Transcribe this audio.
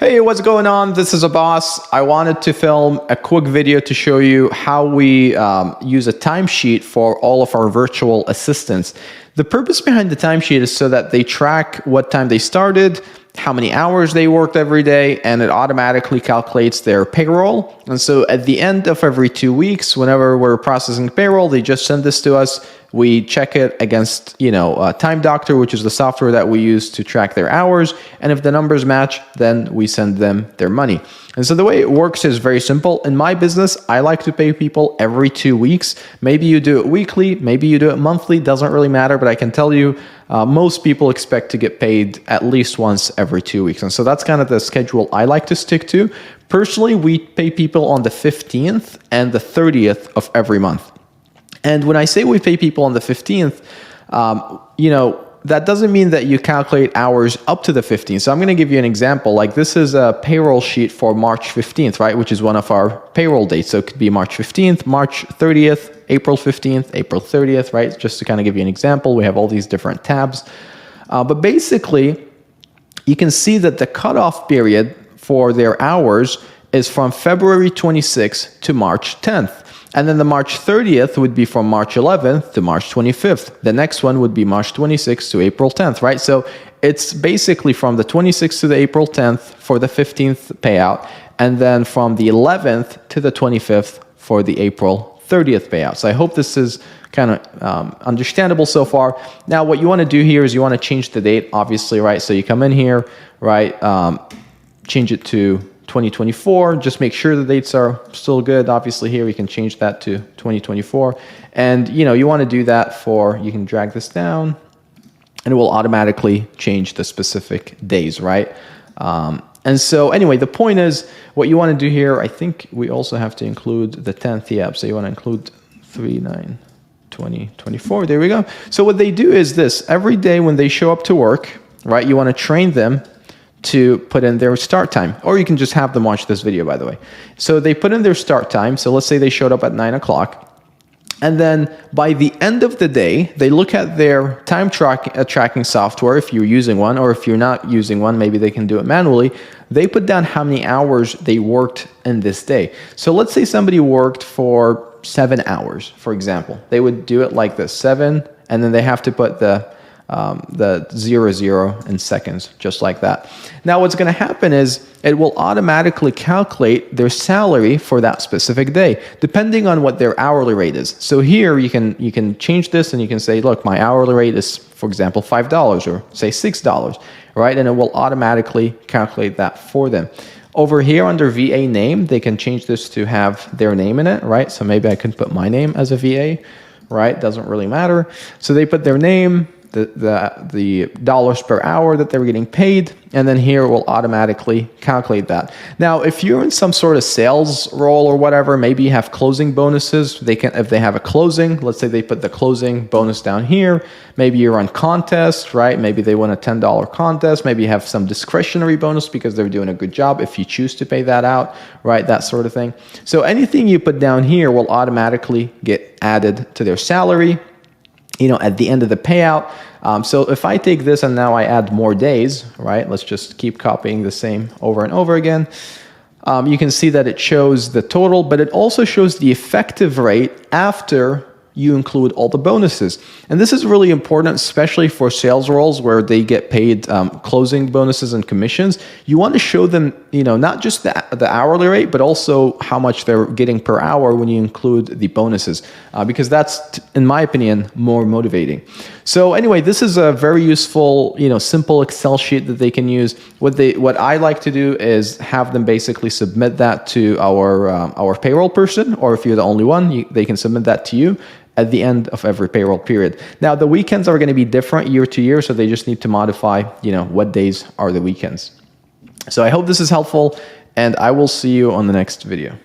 Hey, what's going on? This is a boss. I wanted to film a quick video to show you how we use a timesheet for all of our virtual assistants. The purpose behind the timesheet is so that they track what time they started, how many hours they worked every day, and it automatically calculates their payroll. And so at the end of every 2 weeks, whenever we're processing payroll, they just send this to us. We check it against, Time Doctor, which is the software that we use to track their hours. And if the numbers match, then we send them their money. And so the way it works is very simple. In my business, I like to pay people every 2 weeks. Maybe you do it weekly, maybe you do it monthly, doesn't really matter, but I can tell you, most people expect to get paid at least once every 2 weeks. And so that's kind of the schedule I like to stick to. Personally, we pay people on the 15th and the 30th of every month. And when I say we pay people on the 15th, that doesn't mean that you calculate hours up to the 15th. So I'm going to give you an example. Like this is a payroll sheet for March 15th, right? Which is one of our payroll dates. So it could be March 15th, March 30th, April 15th, April 30th, right? Just to kind of give you an example, we have all these different tabs. But basically, you can see that the cutoff period for their hours is from February 26th to March 10th. And then the March 30th would be from March 11th to March 25th. The next one would be March 26th to April 10th, right? So it's basically from the 26th to the April 10th for the 15th payout, and then from the 11th to the 25th for the April 30th payout. So I hope this is kind of understandable so far. Now, what you want to do here is you want to change the date, obviously, right? So you come in here, right? Change it to 2024, just make sure the dates are still good. Obviously here we can change that to 2024. And you want to do that you can drag this down and it will automatically change the specific days, right? And so anyway, the point is what you want to do here, I think we also have to include the 10th, so you want to include 3/9/2024, there we go. So what they do is this, every day when they show up to work, right, you want to train them to put in their start time, or you can just have them watch this video, by the way. So they put in their start time. So let's say they showed up at 9 o'clock. And then by the end of the day, they look at their time tracking software, if you're using one, or if you're not using one, maybe they can do it manually. They put down how many hours they worked in this day. So let's say somebody worked for 7 hours, for example. They would do it like this, 7, and then they have to put the 00 in seconds, just like that. Now what's going to happen is it will automatically calculate their salary for that specific day, depending on what their hourly rate is. So here you can change this and you can say, look, my hourly rate is, for example, $5 or say $6, right? And it will automatically calculate that for them. Over here under VA name, they can change this to have their name in it, right? So maybe I can put my name as a VA, right? Doesn't really matter. So they put their name, the dollars per hour that they're getting paid, and then here it will automatically calculate that. Now, if you're in some sort of sales role or whatever, maybe you have closing bonuses. If they have a closing, let's say they put the closing bonus down here. Maybe you run contests, right? Maybe they win a $10 contest. Maybe you have some discretionary bonus because they're doing a good job if you choose to pay that out, right? That sort of thing. So anything you put down here will automatically get added to their salary, at the end of the payout. So if I take this and now I add more days, right? Let's just keep copying the same over and over again. You can see that it shows the total, but it also shows the effective rate after you include all the bonuses. And this is really important, especially for sales roles where they get paid closing bonuses and commissions. You want to show them, not just the hourly rate, but also how much they're getting per hour when you include the bonuses, because that's, in my opinion, more motivating. So anyway, this is a very useful, simple Excel sheet that they can use. What I like to do is have them basically submit that to our payroll person, or if you're the only one, they can submit that to you at the end of every payroll period. Now, the weekends are going to be different year to year, so they just need to modify, what days are the weekends. So I hope this is helpful, and I will see you on the next video.